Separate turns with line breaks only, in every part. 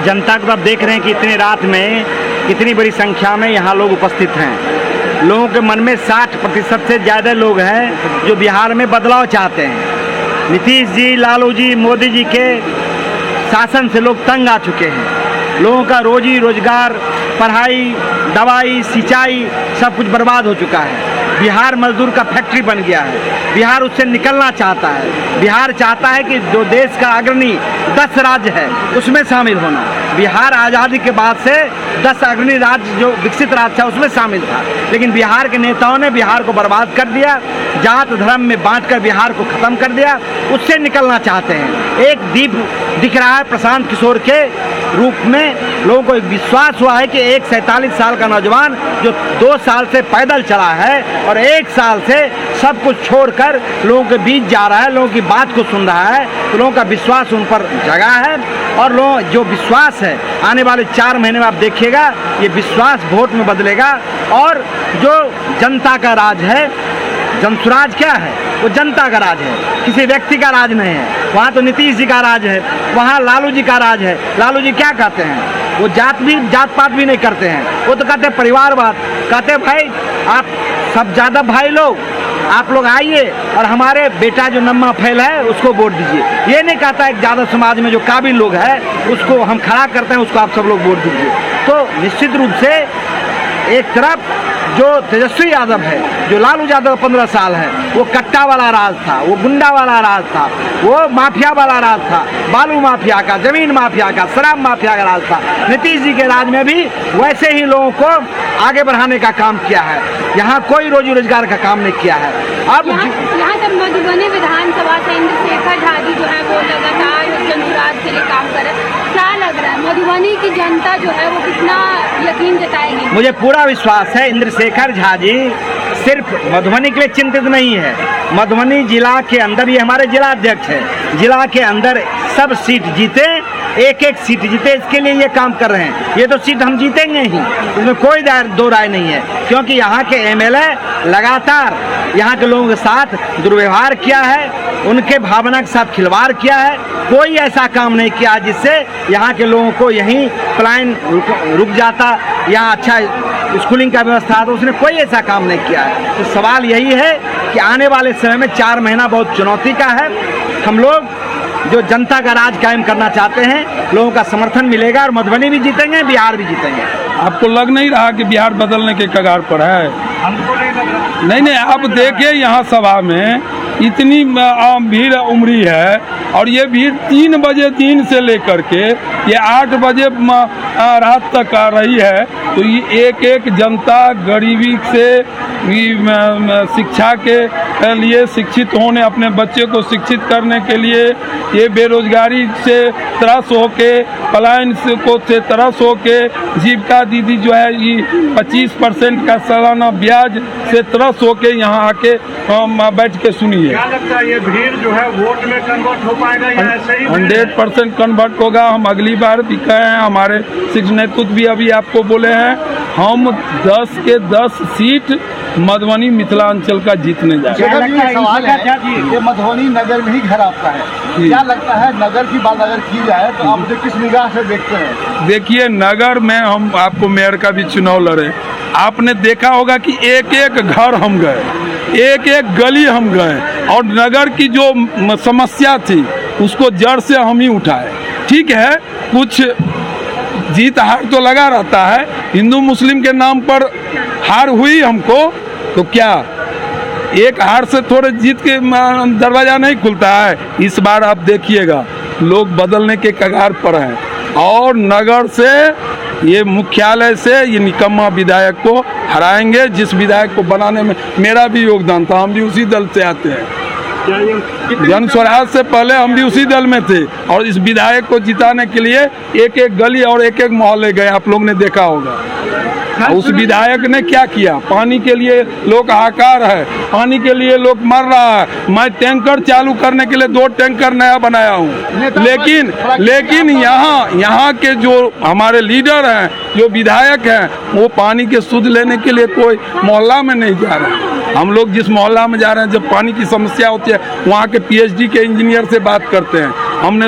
जनता को आप देख रहे हैं कि इतनी रात में कितनी बड़ी संख्या में यहाँ लोग उपस्थित हैं। लोगों के मन में 60% से ज़्यादा लोग हैं जो बिहार में बदलाव चाहते हैं। नीतीश जी, लालू जी, मोदी जी के शासन से लोग तंग आ चुके हैं। लोगों का रोजी रोजगार, पढ़ाई, दवाई, सिंचाई सब कुछ बर्बाद हो चुका है। बिहार मजदूर का फैक्ट्री बन गया है। बिहार उससे निकलना चाहता है। बिहार चाहता है कि जो देश का अग्रणी 10 राज्य है उसमें शामिल होना। बिहार आज़ादी के बाद से 10 अग्रणी राज्य जो विकसित राज्य था उसमें शामिल था, लेकिन बिहार के नेताओं ने बिहार को बर्बाद कर दिया, जात धर्म में बांटकर बिहार को ख़त्म कर दिया। उससे निकलना चाहते हैं। एक दीप दिख रहा है प्रशांत किशोर के रूप में। लोगों को एक विश्वास हुआ है कि एक 47 साल का नौजवान जो 2 साल से पैदल चला है और 1 साल से सब कुछ छोड़कर लोगों के बीच जा रहा है, लोगों की बात को सुन रहा है, तो लोगों का विश्वास उन पर जगा है। और लोग जो विश्वास है आने वाले 4 महीने में आप देखिएगा ये विश्वास वोट में बदलेगा। और जो जनता का राज है, जनसुराज क्या है? वो जनता का राज है, किसी व्यक्ति का राज नहीं है। वहाँ तो नीतीश जी का राज है, वहाँ लालू जी का राज है। लालू जी क्या कहते हैं? वो जात पात भी नहीं करते हैं, वो तो कहते हैं परिवारवाद। कहते हैं भाई आप सब ज़्यादा भाई लोग, आप लोग आइए और हमारे बेटा जो नम्मा फैल है उसको वोट दीजिए। ये नहीं कहता है यादव समाज में जो काबिल लोग हैं उसको हम खड़ा करते हैं, उसको आप सब लोग वोट दीजिए। तो निश्चित रूप से एक तरफ जो तेजस्वी यादव है, जो लालू यादव 15 साल है, वो कट्टा वाला राज था, वो गुंडा वाला राज था, वो माफिया वाला राज था, बालू माफिया का, जमीन माफिया का, शराब माफिया का राज था। नीतीश जी के राज में भी वैसे ही लोगों को आगे बढ़ाने का काम किया है। यहाँ कोई रोजी रोजगार का काम नहीं किया है। अब
यहाँ तक मधुबनी विधानसभा से इंद्रशेखर झा जी जो है वो लगातार जनसुराज के लिए काम कर रहे हैं। क्या लग रहा है मधुबनी की जनता जो है वो कितना यकीन जताएगी?
मुझे पूरा विश्वास है इंद्रशेखर झा जी सिर्फ मधुबनी के लिए चिंतित नहीं है। मधुबनी जिला के अंदर, ये हमारे जिला अध्यक्ष हैं, जिला के अंदर सब सीट जीते, एक एक सीट जीते, इसके लिए ये काम कर रहे हैं। ये तो सीट हम जीतेंगे ही, इसमें कोई दो राय नहीं है, क्योंकि यहाँ के एमएलए लगातार यहाँ के लोगों के साथ दुर्व्यवहार किया है, उनके भावना के साथ खिलवाड़ किया है। कोई ऐसा काम नहीं किया जिससे यहाँ के लोगों को यहीं पलायन रुक जाता, यहाँ अच्छा स्कूलिंग का व्यवस्था तो उसने कोई ऐसा काम नहीं किया है। तो सवाल यही है कि आने वाले समय में 4 महीना बहुत चुनौती का है। हम लोग जो जनता का राज कायम करना चाहते हैं, लोगों का समर्थन मिलेगा और मधुबनी भी जीतेंगे, बिहार भी जीतेंगे।
आपको लग नहीं रहा कि बिहार बदलने के कगार पर है?
हमको नहीं लग रहा।
नहीं, आप देखिए यहाँ सभा में इतनी भीड़ उमड़ी है और ये भीड़ 3 बजे दिन से लेकर के ये 8 बजे रात तक आ रही है। तो ये एक जनता गरीबी से शिक्षा के लिए शिक्षित होने, अपने बच्चे को शिक्षित करने के लिए, ये बेरोजगारी से त्रस्त होके, पलायन से त्रस्त होके, जीविका दीदी जो है ये 25% का सालाना ब्याज से त्रस्त होके यहाँ आके बैठ के सुनिए।
क्या लगता है ये भीड़ जो है वोट में कन्वर्ट हो पाएगा या ऐसे ही?
100% कन्वर्ट होगा। हम अगली बार भी कहे हैं, हमारे शीर्ष नेतृत्व भी अभी आपको बोले हैं, हम 10 के 10 सीट मधुबनी मिथिलांचल का जीतने जा रहे हैं।
सवाल है ये मधुबनी नगर में ही घर आपका है, क्या लगता है नगर की बात अगर की जाए तो आप किस निगाह से देखते हैं?
देखिए, नगर में हम आपको मेयर का भी चुनाव लड़े, आपने देखा होगा कि एक एक घर हम गए, एक एक गली हम गए और नगर की जो समस्या थी उसको जड़ से हम ही उठाए। ठीक है, कुछ जीत हार तो लगा रहता है, हिंदू मुस्लिम के नाम पर हार हुई हमको, तो क्या एक हार से थोड़े जीत के दरवाज़ा नहीं खुलता है। इस बार आप देखिएगा लोग बदलने के कगार पर हैं और नगर से, ये मुख्यालय से ये निकम्मा विधायक को हराएंगे, जिस विधायक को बनाने में मेरा भी योगदान था। हम भी उसी दल से आते हैं, जन स्वराज से पहले हम भी उसी दल में थे और इस विधायक को जिताने के लिए एक एक गली और एक एक मोहल्ले गए, आप लोग ने देखा होगा। उस विधायक ने क्या किया? पानी के लिए लोग हाहाकार है, पानी के लिए लोग मर रहा है। मैं टैंकर चालू करने के लिए 2 टैंकर नया बनाया हूँ, लेकिन यहाँ के जो हमारे लीडर हैं, जो विधायक हैं, वो पानी के सुध लेने के लिए कोई मोहल्ला में नहीं जा रहे। हम लोग जिस मोहल्ला में जा रहे हैं, जब पानी की समस्या होती है, वहाँ के PhD के इंजीनियर से बात करते हैं। हमने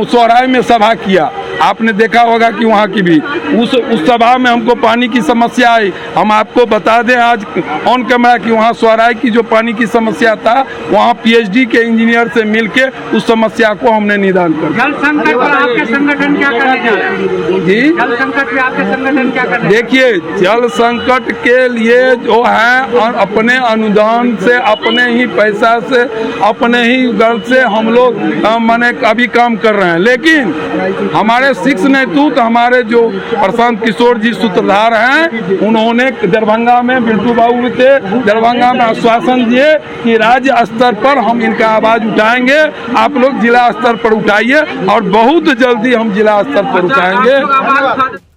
सोहराय में सभा किया, आपने देखा होगा कि वहाँ की भी उस सभा में हमको पानी की समस्या आई। हम आपको बता दें आज ऑन कैमरा कि वहाँ स्वराय की जो पानी की समस्या था, वहाँ PhD के इंजीनियर से मिलके उस समस्या को हमने निदान कर दिया।
जल संकट पर आपके संगठन क्या करने जा रहा है?
जी,
जल संकट पे आपके संगठन क्या करने?
देखिए, जल संकट के लिए जो है और अपने अनुदान से, अपने ही पैसा से, अपने ही घर से हम लोग माने अभी काम कर रहे हैं। लेकिन हमारे शीर्ष नेतृत्व, हमारे जो प्रशांत किशोर जी सूत्रधार हैं, उन्होंने दरभंगा में, बिल्टू बाबू थे दरभंगा में, आश्वासन दिए कि राज्य स्तर पर हम इनका आवाज उठाएंगे। आप लोग जिला स्तर पर उठाइए और बहुत जल्दी हम जिला स्तर पर उठाएंगे।